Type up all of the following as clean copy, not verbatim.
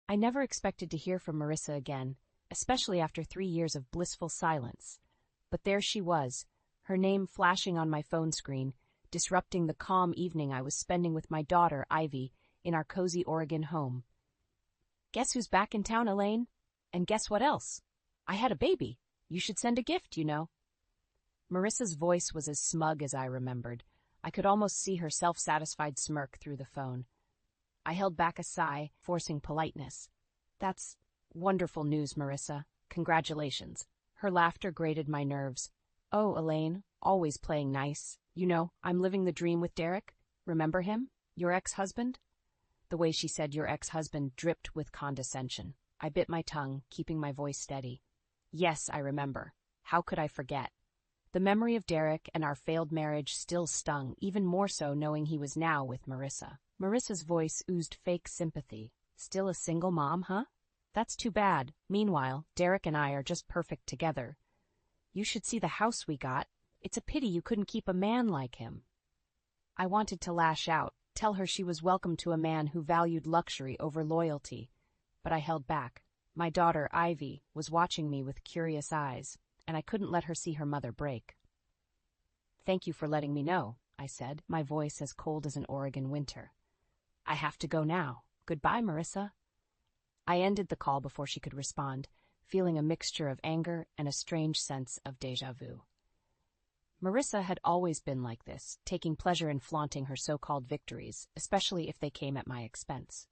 I never expected to hear from Marissa again, especially after 3 years of blissful silence. But there she was, her name flashing on my phone screen, disrupting the calm evening I was spending with my daughter, Ivy, in our cozy Oregon home. "Guess who's back in town, Elaine? And guess what else? I had a baby. You should send a gift, you know." Marissa's voice was as smug as I remembered. I could almost see her self-satisfied smirk through the phone. I held back a sigh, forcing politeness. "That's wonderful news, Marissa. Congratulations." Her laughter grated my nerves. "Oh, Elaine, always playing nice. You know, I'm living the dream with Derek. Remember him? Your ex-husband?" The way she said your ex-husband dripped with condescension. I bit my tongue, keeping my voice steady. "Yes, I remember. How could I forget?" The memory of Derek and our failed marriage still stung, even more so knowing he was now with Marissa. Marissa's voice oozed fake sympathy. "Still a single mom, huh? That's too bad. Meanwhile, Derek and I are just perfect together. You should see the house we got. It's a pity you couldn't keep a man like him." I wanted to lash out, tell her she was welcome to a man who valued luxury over loyalty, but I held back. My daughter, Ivy, was watching me with curious eyes, and I couldn't let her see her mother break. "Thank you for letting me know," I said, my voice as cold as an Oregon winter. "I have to go now. Goodbye, Marissa." I ended the call before she could respond, feeling a mixture of anger and a strange sense of déjà vu. Marissa had always been like this, taking pleasure in flaunting her so-called victories, especially if they came at my expense.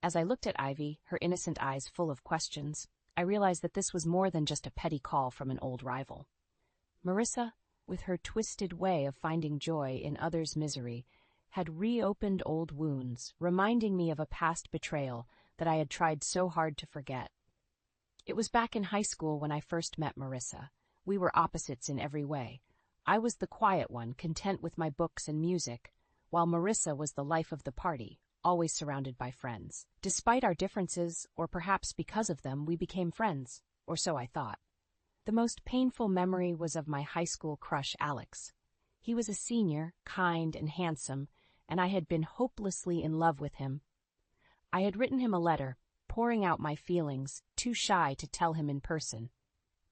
As I looked at Ivy, her innocent eyes full of questions, I realized that this was more than just a petty call from an old rival. Marissa, with her twisted way of finding joy in others' misery, had reopened old wounds, reminding me of a past betrayal that I had tried so hard to forget. It was back in high school when I first met Marissa. We were opposites in every way. I was the quiet one, content with my books and music, while Marissa was the life of the party, always surrounded by friends. Despite our differences, or perhaps because of them, we became friends, or so I thought. The most painful memory was of my high school crush, Alex. He was a senior, kind and handsome, and I had been hopelessly in love with him. I had written him a letter, pouring out my feelings, too shy to tell him in person.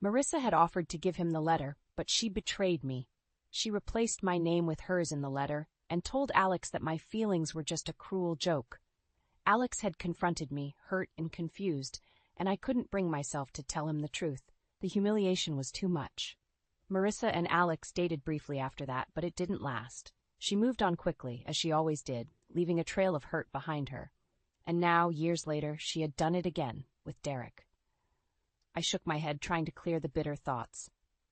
Marissa had offered to give him the letter, but she betrayed me. She replaced my name with hers in the letter and told Alex that my feelings were just a cruel joke. Alex had confronted me, hurt and confused, and I couldn't bring myself to tell him the truth. The humiliation was too much. Marissa and Alex dated briefly after that, but it didn't last. She moved on quickly, as she always did, leaving a trail of hurt behind her. And now, years later, she had done it again, with Derek. I shook my head, trying to clear the bitter thoughts.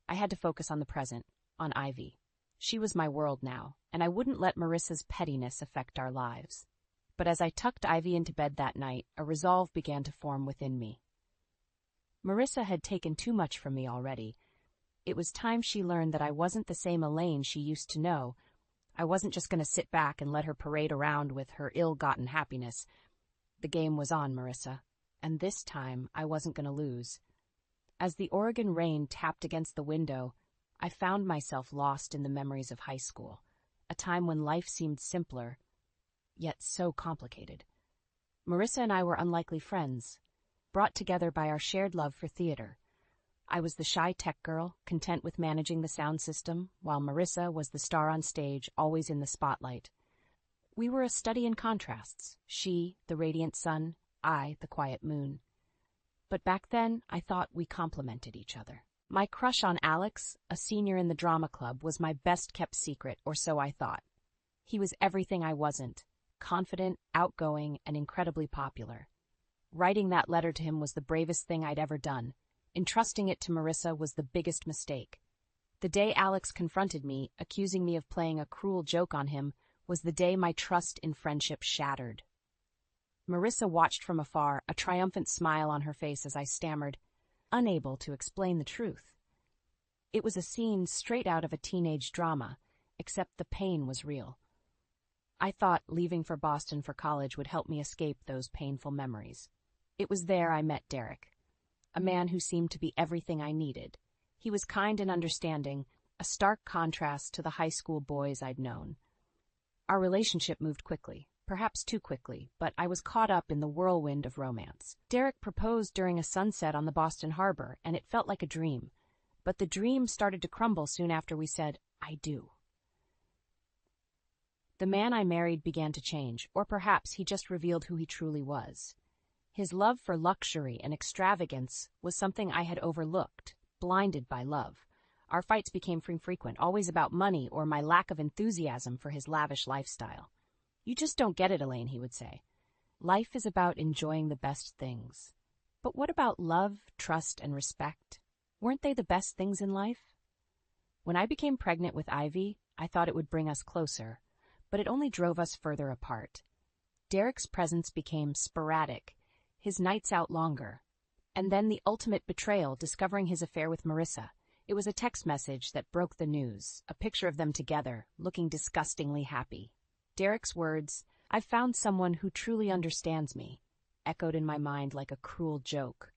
I had to focus on the present, on Ivy. She was my world now, and I wouldn't let Marissa's pettiness affect our lives. But as I tucked Ivy into bed that night, a resolve began to form within me. Marissa had taken too much from me already. It was time she learned that I wasn't the same Elaine she used to know. I wasn't just going to sit back and let her parade around with her ill-gotten happiness. The game was on, Marissa, and this time I wasn't going to lose. As the Oregon rain tapped against the window, I found myself lost in the memories of high school, a time when life seemed simpler, yet so complicated. Marissa and I were unlikely friends, brought together by our shared love for theater. I was the shy tech girl, content with managing the sound system, while Marissa was the star on stage, always in the spotlight. We were a study in contrasts, she, the radiant sun, I, the quiet moon. But back then, I thought we complemented each other. My crush on Alex, a senior in the drama club, was my best-kept secret, or so I thought. He was everything I wasn't, confident, outgoing, and incredibly popular. Writing that letter to him was the bravest thing I'd ever done. Entrusting it to Marissa was the biggest mistake. The day Alex confronted me, accusing me of playing a cruel joke on him, was the day my trust in friendship shattered. Marissa watched from afar, a triumphant smile on her face as I stammered, unable to explain the truth. It was a scene straight out of a teenage drama, except the pain was real. I thought leaving for Boston for college would help me escape those painful memories. It was there I met Derek, a man who seemed to be everything I needed. He was kind and understanding, a stark contrast to the high school boys I'd known. Our relationship moved quickly. perhaps too quickly, but I was caught up in the whirlwind of romance. Derek proposed during a sunset on the Boston Harbor, and it felt like a dream. But the dream started to crumble soon after we said, "I do." The man I married began to change, or perhaps he just revealed who he truly was. His love for luxury and extravagance was something I had overlooked, blinded by love. Our fights became frequent, always about money or my lack of enthusiasm for his lavish lifestyle. "You just don't get it, Elaine," he would say. "Life is about enjoying the best things. But what about love, trust, and respect? Weren't they the best things in life?" When I became pregnant with Ivy, I thought it would bring us closer, but it only drove us further apart. Derek's presence became sporadic, his nights out longer, and then the ultimate betrayal, discovering his affair with Marissa. It was a text message that broke the news, a picture of them together, looking disgustingly happy. Derek's words, "I've found someone who truly understands me," echoed in my mind like a cruel joke.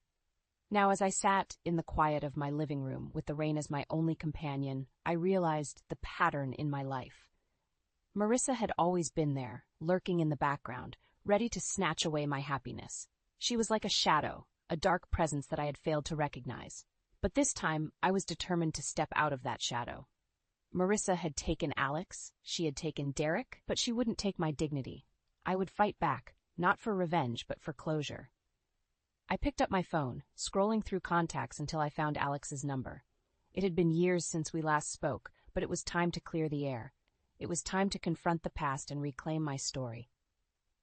Now, as I sat in the quiet of my living room with the rain as my only companion, I realized the pattern in my life. Marissa had always been there, lurking in the background, ready to snatch away my happiness. She was like a shadow, a dark presence that I had failed to recognize. But this time, I was determined to step out of that shadow. Marissa had taken Alex, she had taken Derek, but she wouldn't take my dignity. I would fight back, not for revenge, but for closure. I picked up my phone, scrolling through contacts until I found Alex's number. It had been years since we last spoke, but it was time to clear the air. It was time to confront the past and reclaim my story.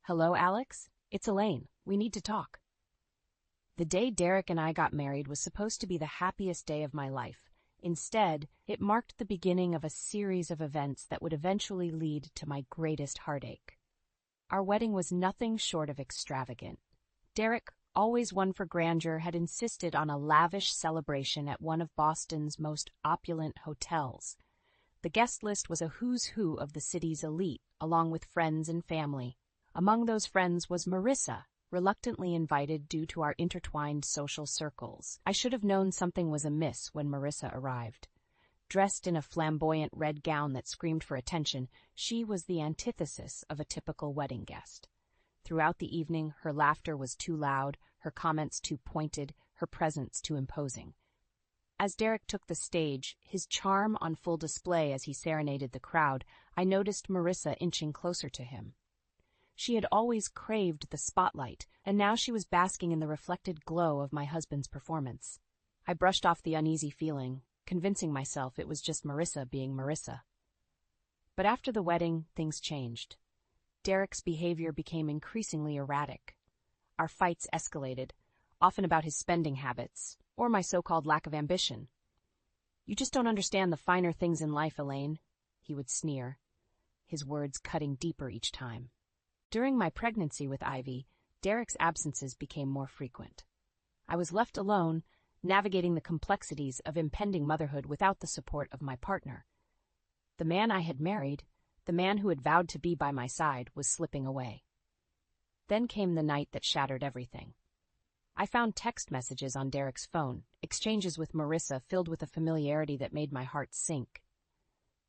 "Hello, Alex? It's Elaine. We need to talk." The day Derek and I got married was supposed to be the happiest day of my life. Instead, it marked the beginning of a series of events that would eventually lead to my greatest heartache. Our wedding was nothing short of extravagant. Derek, always one for grandeur, had insisted on a lavish celebration at one of Boston's most opulent hotels. The guest list was a who's who of the city's elite, along with friends and family. Among those friends was Marissa, reluctantly invited due to our intertwined social circles. I should have known something was amiss when Marissa arrived. Dressed in a flamboyant red gown that screamed for attention, she was the antithesis of a typical wedding guest. Throughout the evening, her laughter was too loud, her comments too pointed, her presence too imposing. As Derek took the stage, his charm on full display as he serenaded the crowd, I noticed Marissa inching closer to him. She had always craved the spotlight, and now she was basking in the reflected glow of my husband's performance. I brushed off the uneasy feeling, convincing myself it was just Marissa being Marissa. But after the wedding, things changed. Derek's behavior became increasingly erratic. Our fights escalated, often about his spending habits, or my so-called lack of ambition. "You just don't understand the finer things in life, Elaine," he would sneer, his words cutting deeper each time. During my pregnancy with Ivy, Derek's absences became more frequent. I was left alone, navigating the complexities of impending motherhood without the support of my partner. The man I had married, the man who had vowed to be by my side, was slipping away. Then came the night that shattered everything. I found text messages on Derek's phone, exchanges with Marissa filled with a familiarity that made my heart sink.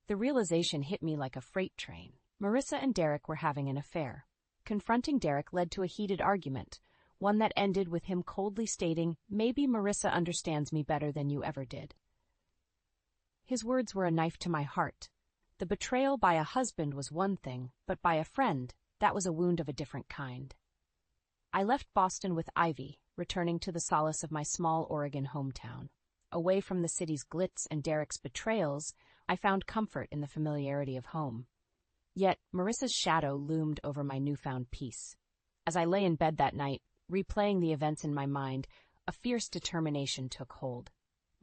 The realization hit me like a freight train. Marissa and Derek were having an affair. Confronting Derek led to a heated argument, one that ended with him coldly stating, "Maybe Marissa understands me better than you ever did." His words were a knife to my heart. The betrayal by a husband was one thing, but by a friend, that was a wound of a different kind. I left Boston with Ivy, returning to the solace of my small Oregon hometown. Away from the city's glitz and Derek's betrayals, I found comfort in the familiarity of home. Yet Marissa's shadow loomed over my newfound peace. As I lay in bed that night, replaying the events in my mind, a fierce determination took hold.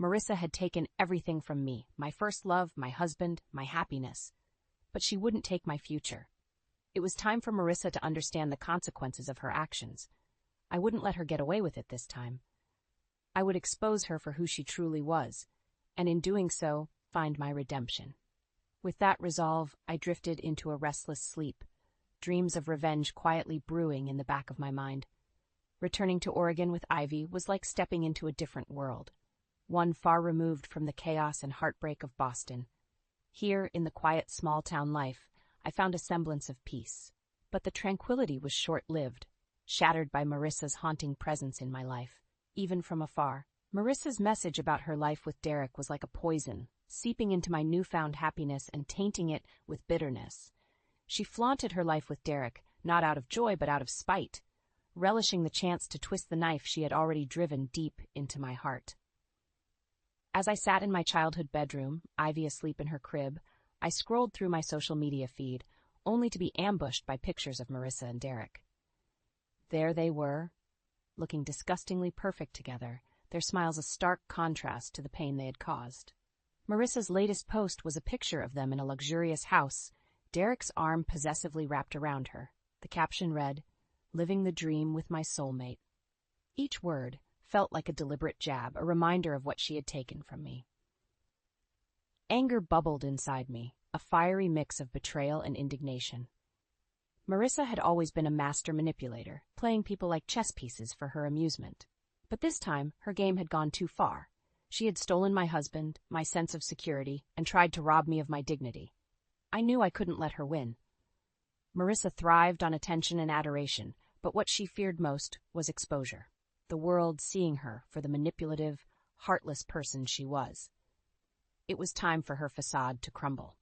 Marissa had taken everything from me, my first love, my husband, my happiness. But she wouldn't take my future. It was time for Marissa to understand the consequences of her actions. I wouldn't let her get away with it this time. I would expose her for who she truly was, and in doing so, find my redemption. With that resolve, I drifted into a restless sleep, dreams of revenge quietly brewing in the back of my mind. Returning to Oregon with Ivy was like stepping into a different world, one far removed from the chaos and heartbreak of Boston. Here, in the quiet small-town life, I found a semblance of peace. But the tranquility was short-lived, shattered by Marissa's haunting presence in my life, even from afar. Marissa's message about her life with Derek was like a poison, seeping into my newfound happiness and tainting it with bitterness. She flaunted her life with Derek, not out of joy but out of spite, relishing the chance to twist the knife she had already driven deep into my heart. As I sat in my childhood bedroom, Ivy asleep in her crib, I scrolled through my social media feed, only to be ambushed by pictures of Marissa and Derek. There they were, looking disgustingly perfect together, their smiles a stark contrast to the pain they had caused. Marissa's latest post was a picture of them in a luxurious house, Derek's arm possessively wrapped around her. The caption read, "Living the dream with my soulmate." Each word felt like a deliberate jab, a reminder of what she had taken from me. Anger bubbled inside me, a fiery mix of betrayal and indignation. Marissa had always been a master manipulator, playing people like chess pieces for her amusement. But this time, her game had gone too far. She had stolen my husband, my sense of security, and tried to rob me of my dignity. I knew I couldn't let her win. Marissa thrived on attention and adoration, but what she feared most was exposure, the world seeing her for the manipulative, heartless person she was. It was time for her facade to crumble.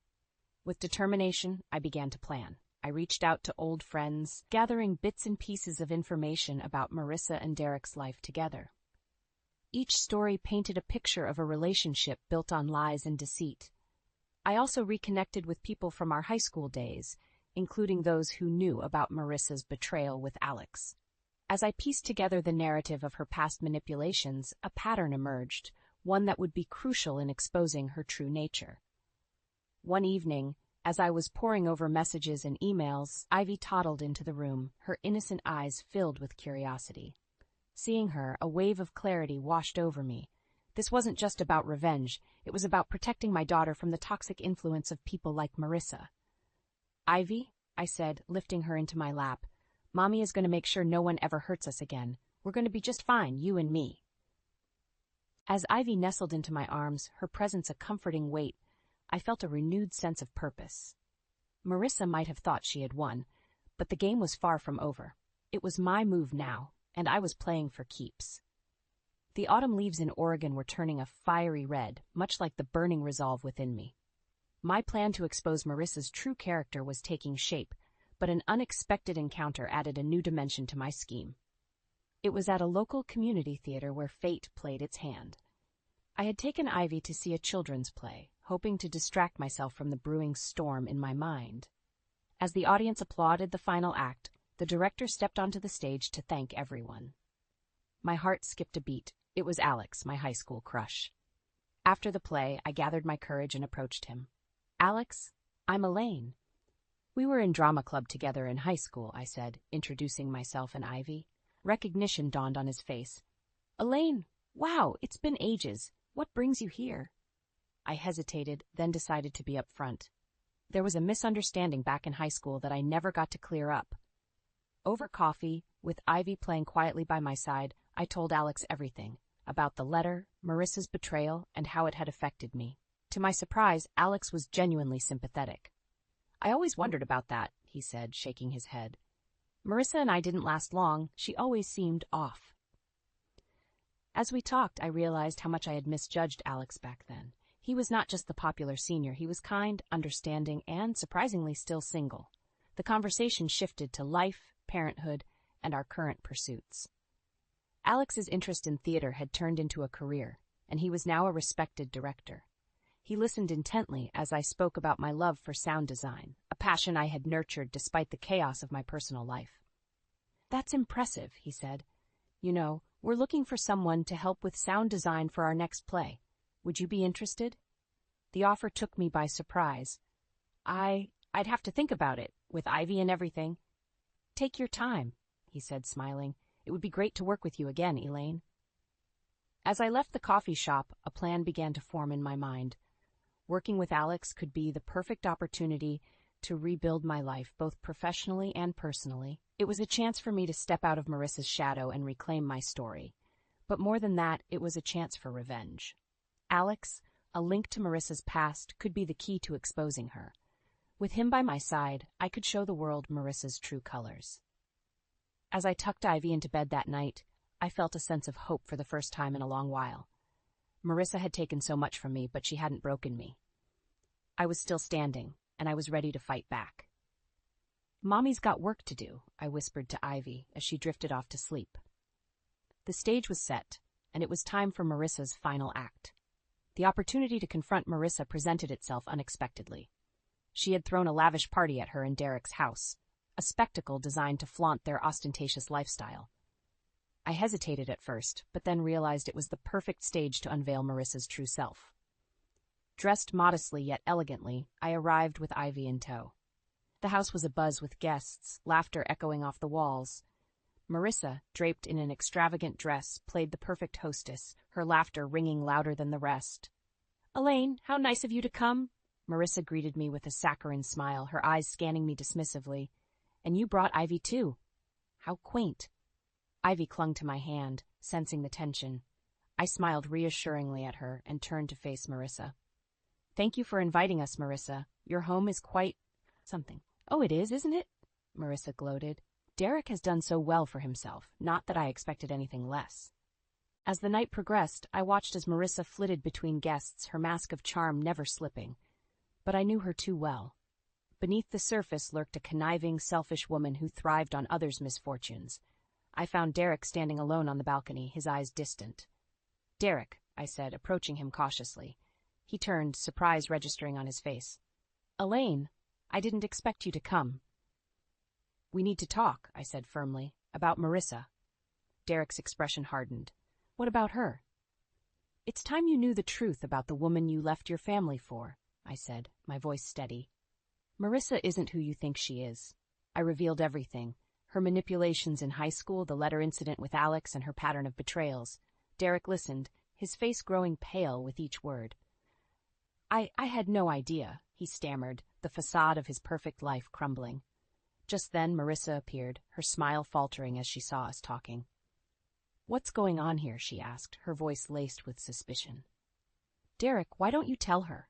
With determination, I began to plan. I reached out to old friends, gathering bits and pieces of information about Marissa and Derek's life together. Each story painted a picture of a relationship built on lies and deceit. I also reconnected with people from our high school days, including those who knew about Marissa's betrayal with Alex. As I pieced together the narrative of her past manipulations, a pattern emerged, one that would be crucial in exposing her true nature. One evening, as I was poring over messages and emails, Ivy toddled into the room, her innocent eyes filled with curiosity. Seeing her, a wave of clarity washed over me. This wasn't just about revenge, it was about protecting my daughter from the toxic influence of people like Marissa. "Ivy," I said, lifting her into my lap, "Mommy is going to make sure no one ever hurts us again. We're going to be just fine, you and me." As Ivy nestled into my arms, her presence a comforting weight, I felt a renewed sense of purpose. Marissa might have thought she had won, but the game was far from over. It was my move now, and I was playing for keeps. The autumn leaves in Oregon were turning a fiery red, much like the burning resolve within me. My plan to expose Marissa's true character was taking shape, but an unexpected encounter added a new dimension to my scheme. It was at a local community theater where fate played its hand. I had taken Ivy to see a children's play, hoping to distract myself from the brewing storm in my mind. As the audience applauded the final act, the director stepped onto the stage to thank everyone. My heart skipped a beat. It was Alex, my high school crush. After the play, I gathered my courage and approached him. "Alex, I'm Elaine." "We were in drama club together in high school," I said, introducing myself and Ivy. Recognition dawned on his face. "Elaine, wow, it's been ages. What brings you here?" I hesitated, then decided to be upfront. There was a misunderstanding back in high school that I never got to clear up. Over coffee, with Ivy playing quietly by my side, I told Alex everything, about the letter, Marissa's betrayal, and how it had affected me. To my surprise, Alex was genuinely sympathetic. "I always wondered about that," he said, shaking his head. "Marissa and I didn't last long. She always seemed off." As we talked, I realized how much I had misjudged Alex back then. He was not just the popular senior, he was kind, understanding, and, surprisingly, still single. The conversation shifted to life, parenthood, and our current pursuits. Alex's interest in theater had turned into a career, and he was now a respected director. He listened intently as I spoke about my love for sound design, a passion I had nurtured despite the chaos of my personal life. "That's impressive," he said. "You know, we're looking for someone to help with sound design for our next play. Would you be interested?" The offer took me by surprise. I'd have to think about it, with Ivy and everything." "Take your time," he said, smiling. "It would be great to work with you again, Elaine." As I left the coffee shop, a plan began to form in my mind. Working with Alex could be the perfect opportunity to rebuild my life, both professionally and personally. It was a chance for me to step out of Marissa's shadow and reclaim my story. But more than that, it was a chance for revenge. Alex, a link to Marissa's past, could be the key to exposing her. With him by my side, I could show the world Marissa's true colors. As I tucked Ivy into bed that night, I felt a sense of hope for the first time in a long while. Marissa had taken so much from me, but she hadn't broken me. I was still standing, and I was ready to fight back. "Mommy's got work to do," I whispered to Ivy as she drifted off to sleep. The stage was set, and it was time for Marissa's final act. The opportunity to confront Marissa presented itself unexpectedly. She had thrown a lavish party at her in Derek's house, a spectacle designed to flaunt their ostentatious lifestyle. I hesitated at first, but then realized it was the perfect stage to unveil Marissa's true self. Dressed modestly yet elegantly, I arrived with Ivy in tow. The house was abuzz with guests, laughter echoing off the walls. Marissa, draped in an extravagant dress, played the perfect hostess, her laughter ringing louder than the rest. "Elaine, how nice of you to come!" Marissa greeted me with a saccharine smile, her eyes scanning me dismissively. "And you brought Ivy too. How quaint." Ivy clung to my hand, sensing the tension. I smiled reassuringly at her and turned to face Marissa. "Thank you for inviting us, Marissa. Your home is quite something." "Oh, it is, isn't it?" Marissa gloated. "Derek has done so well for himself, not that I expected anything less." As the night progressed, I watched as Marissa flitted between guests, her mask of charm never slipping. But I knew her too well. Beneath the surface lurked a conniving, selfish woman who thrived on others' misfortunes. I found Derek standing alone on the balcony, his eyes distant. "Derek," I said, approaching him cautiously. He turned, surprise registering on his face. "Elaine, I didn't expect you to come." "We need to talk," I said firmly, "about Marissa." Derek's expression hardened. "What about her?" "It's time you knew the truth about the woman you left your family for," I said, my voice steady. "Marissa isn't who you think she is." I revealed everything. Her manipulations in high school, the letter incident with Alex, and her pattern of betrayals. Derek listened, his face growing pale with each word. I had no idea," he stammered, the facade of his perfect life crumbling. Just then Marissa appeared, her smile faltering as she saw us talking. "What's going on here?" she asked, her voice laced with suspicion. "Derek, why don't you tell her?"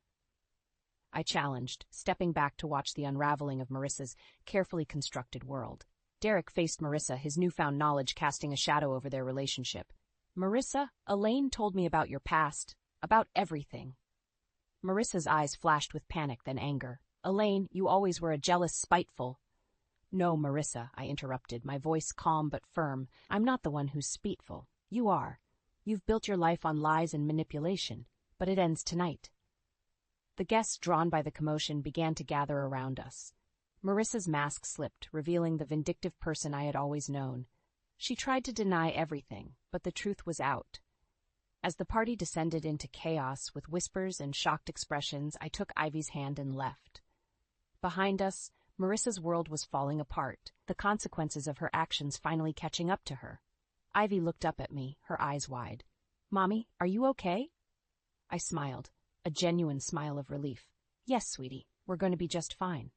I challenged, stepping back to watch the unraveling of Marissa's carefully constructed world. Derek faced Marissa, his newfound knowledge casting a shadow over their relationship. "Marissa, Elaine told me about your past, about everything." Marissa's eyes flashed with panic, then anger. "Elaine, you always were a jealous, spiteful—" "No, Marissa," I interrupted, my voice calm but firm. "I'm not the one who's spiteful. You are. You've built your life on lies and manipulation, but it ends tonight." The guests, drawn by the commotion, began to gather around us. Marissa's mask slipped, revealing the vindictive person I had always known. She tried to deny everything, but the truth was out. As the party descended into chaos with whispers and shocked expressions, I took Ivy's hand and left. Behind us, Marissa's world was falling apart, the consequences of her actions finally catching up to her. Ivy looked up at me, her eyes wide. "Mommy, are you okay?" I smiled, a genuine smile of relief. "Yes, sweetie, we're going to be just fine."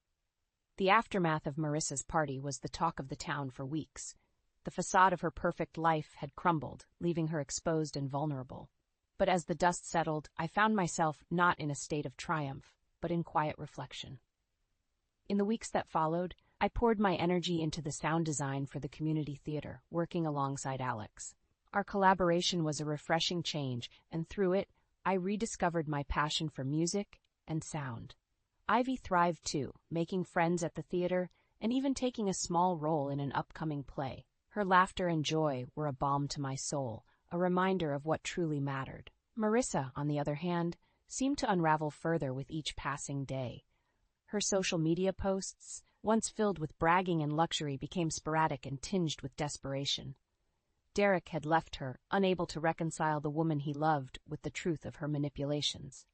The aftermath of Marissa's party was the talk of the town for weeks. The facade of her perfect life had crumbled, leaving her exposed and vulnerable. But as the dust settled, I found myself not in a state of triumph, but in quiet reflection. In the weeks that followed, I poured my energy into the sound design for the community theater, working alongside Alex. Our collaboration was a refreshing change, and through it, I rediscovered my passion for music and sound. Ivy thrived too, making friends at the theater and even taking a small role in an upcoming play. Her laughter and joy were a balm to my soul, a reminder of what truly mattered. Marissa, on the other hand, seemed to unravel further with each passing day. Her social media posts, once filled with bragging and luxury, became sporadic and tinged with desperation. Derek had left her, unable to reconcile the woman he loved with the truth of her manipulations.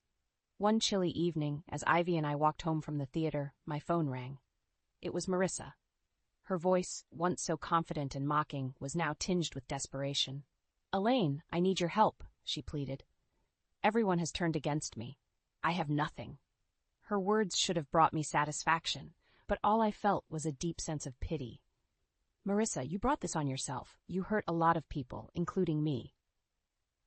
One chilly evening, as Ivy and I walked home from the theater, my phone rang. It was Marissa. Her voice, once so confident and mocking, was now tinged with desperation. "Elaine, I need your help," she pleaded. "Everyone has turned against me. I have nothing." Her words should have brought me satisfaction, but all I felt was a deep sense of pity. "Marissa, you brought this on yourself. You hurt a lot of people, including me."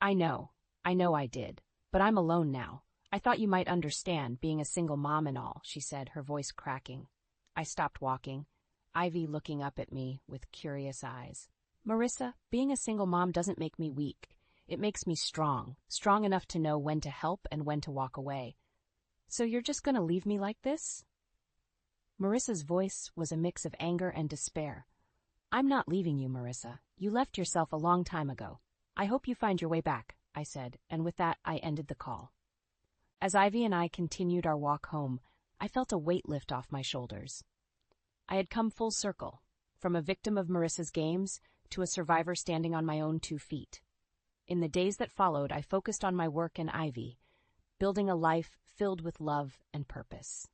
I know I did, but I'm alone now. I thought you might understand, being a single mom and all, she said, her voice cracking. I stopped walking, Ivy looking up at me with curious eyes. Marissa, being a single mom doesn't make me weak. It makes me strong, strong enough to know when to help and when to walk away. So you're just going to leave me like this? Marissa's voice was a mix of anger and despair. I'm not leaving you, Marissa. You left yourself a long time ago. I hope you find your way back, I said, and with that I ended the call. As Ivy and I continued our walk home, I felt a weight lift off my shoulders. I had come full circle, from a victim of Marissa's games to a survivor standing on my own 2 feet. In the days that followed, I focused on my work and Ivy, building a life filled with love and purpose.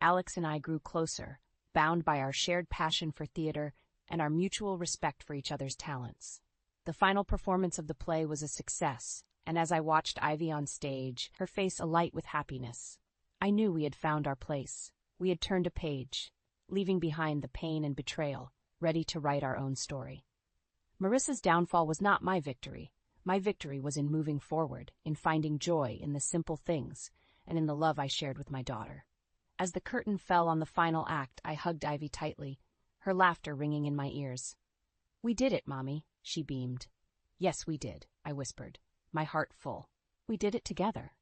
Alex and I grew closer, bound by our shared passion for theater and our mutual respect for each other's talents. The final performance of the play was a success, and as I watched Ivy on stage, her face alight with happiness, I knew we had found our place. We had turned a page, leaving behind the pain and betrayal, ready to write our own story. Marissa's downfall was not my victory. My victory was in moving forward, in finding joy in the simple things, and in the love I shared with my daughter. As the curtain fell on the final act, I hugged Ivy tightly, her laughter ringing in my ears. We did it, Mommy, she beamed. Yes, we did, I whispered, my heart full. We did it together.